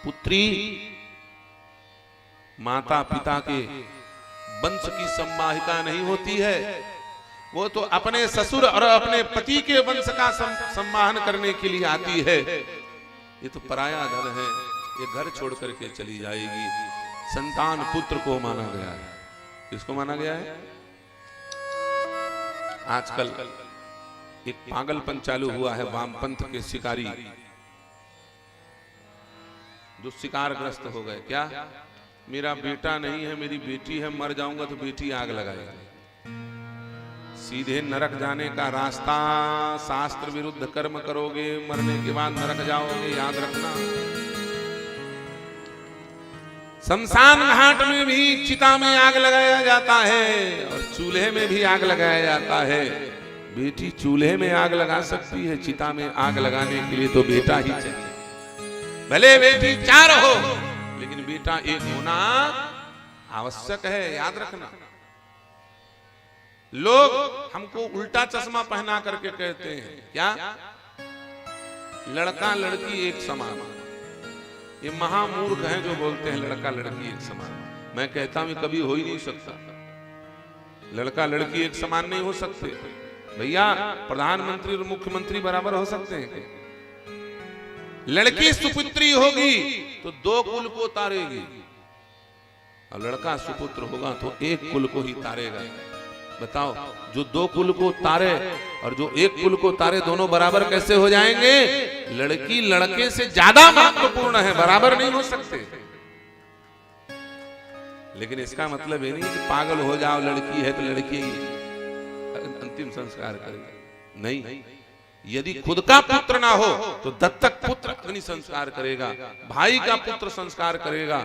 पुत्री माता पिता के वंश की सम्माहिका नहीं होती है, वो तो अपने ससुर और अपने पति के वंश का सम्मान करने के लिए आती है। ये तो पराया धन है, ये घर छोड़ करके चली जाएगी। संतान पुत्र को माना गया है। किसको माना गया है? आजकल एक पागलपन चालू हुआ है वामपंथ के शिकारी, जो शिकारग्रस्त हो गए। क्या? मेरा बेटा नहीं है, मेरी बेटी है, मर जाऊंगा तो बेटी आग लगाएगी। सीधे नरक जाने का रास्ता, शास्त्र विरुद्ध कर्म करोगे मरने के बाद नरक जाओगे, याद रखना। शमशान घाट में भी चिता में आग लगाया जाता है और चूल्हे में भी आग लगाया जाता है। बेटी चूल्हे में आग लगा सकती है, चिता में आग लगाने के लिए तो बेटा ही चाहिए। भले बेटी 4 हो लेकिन बेटा एक होना आवश्यक है, याद रखना। लोग हमको उल्टा चश्मा पहना करके कहते हैं, क्या लड़का लड़की एक समान। ये महामूर्ख हैं जो बोलते हैं लड़का लड़की एक समान। मैं कहता हूं कभी हो ही नहीं सकता। लड़का लड़की एक समान नहीं हो सकते भैया। प्रधानमंत्री और मुख्यमंत्री बराबर हो सकते हैं? लड़की सुपुत्री होगी तो 2 कुल को तारेगी और लड़का सुपुत्र होगा तो 1 कुल को ही तारेगा। बताओ, जो 2 कुल को तारे और जो 1 कुल को तारे दोनों बराबर कैसे हो जाएंगे? लड़की लड़के से ज्यादा महत्वपूर्ण है, बराबर नहीं हो सकते। लेकिन इसका मतलब ये नहीं कि पागल हो जाओ, लड़की है तो लड़की अंतिम संस्कार करेगा। नहीं, यदि खुद का पुत्र ना हो तो दत्तक पुत्र अग्नि संस्कार करेगा, भाई का पुत्र संस्कार करेगा,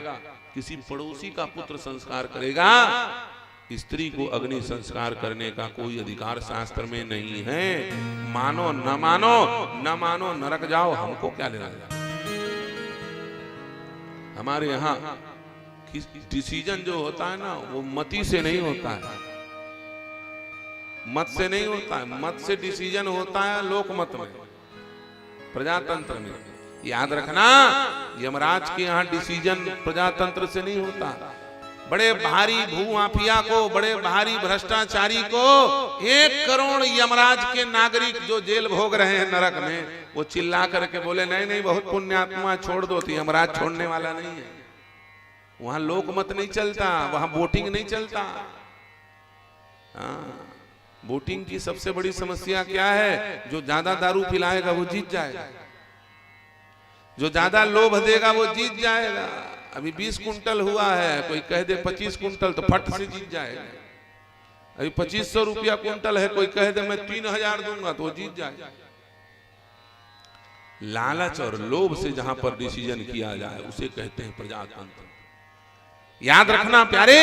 किसी पड़ोसी का पुत्र संस्कार करेगा। स्त्री को अग्नि संस्कार करने का कोई अधिकार शास्त्र में नहीं है। मानो न मानो, न मानो नरक जाओ, हमको क्या लेना देना। हमारे यहाँ डिसीजन जो होता है ना, वो मति से नहीं होता है, मत से नहीं होता है। मत से डिसीजन होता है लोकमत में, प्रजातंत्र में। याद रखना, यमराज के यहाँ डिसीजन प्रजातंत्र से नहीं होता। बड़े भारी भूमाफिया को, बड़े भारी भ्रष्टाचारी को 1 करोड़ यमराज के नागरिक जो जेल भोग रहे हैं नरक में, वो चिल्ला करके बोले नहीं नहीं बहुत पुण्यात्मा, छोड़ दो, तो यमराज छोड़ने वाला नहीं है। वहां लोकमत नहीं चलता, वहां वोटिंग नहीं चलता। वोटिंग की सबसे बड़ी समस्या क्या है? जो ज्यादा दारू पिलाएगा वो जीत जाएगा, जो ज्यादा लोभ देगा वो जीत जाएगा। अभी 20 कुंटल हुआ है, कोई कह दे 25 कुंटल तो फट से जीत जाएगा। अभी 2500 रुपया कुंटल है, कोई कह दे मैं 3000 दूंगा तो वो जीत जाएगा। लालच और लोभ से जहां पर डिसीजन किया जाए उसे कहते हैं प्रजातंत्र। याद रखना प्यारे,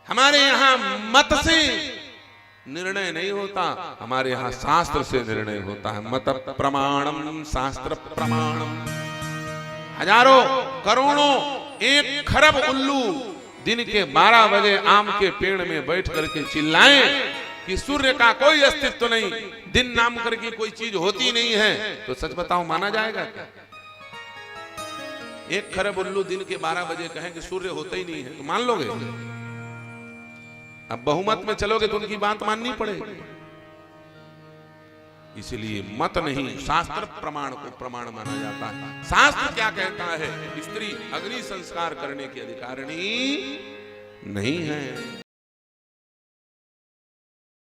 हमारे यहां मत से निर्णय नहीं होता, हमारे यहां शास्त्र से निर्णय होता है। मत प्रमाणम शास्त्र प्रमाणम। हजारों करोड़ों 1 खरब उल्लू दिन के 12 बजे आम के पेड़ में बैठ करके चिल्लाएं कि सूर्य का कोई अस्तित्व नहीं, दिन नाम करके कोई चीज होती नहीं है, तो सच बताओ माना जाएगा क्या? 1 खरब उल्लू दिन के 12 बजे कहें कि सूर्य होता ही नहीं है, तो मान लोगे? अब बहुमत में चलोगे तो उनकी बात माननी पड़ेगी। इसलिए मत नहीं, शास्त्र प्रमाण को प्रमाण माना जाता है। शास्त्र क्या कहता है? स्त्री अग्नि संस्कार करने की अधिकारिणी नहीं है।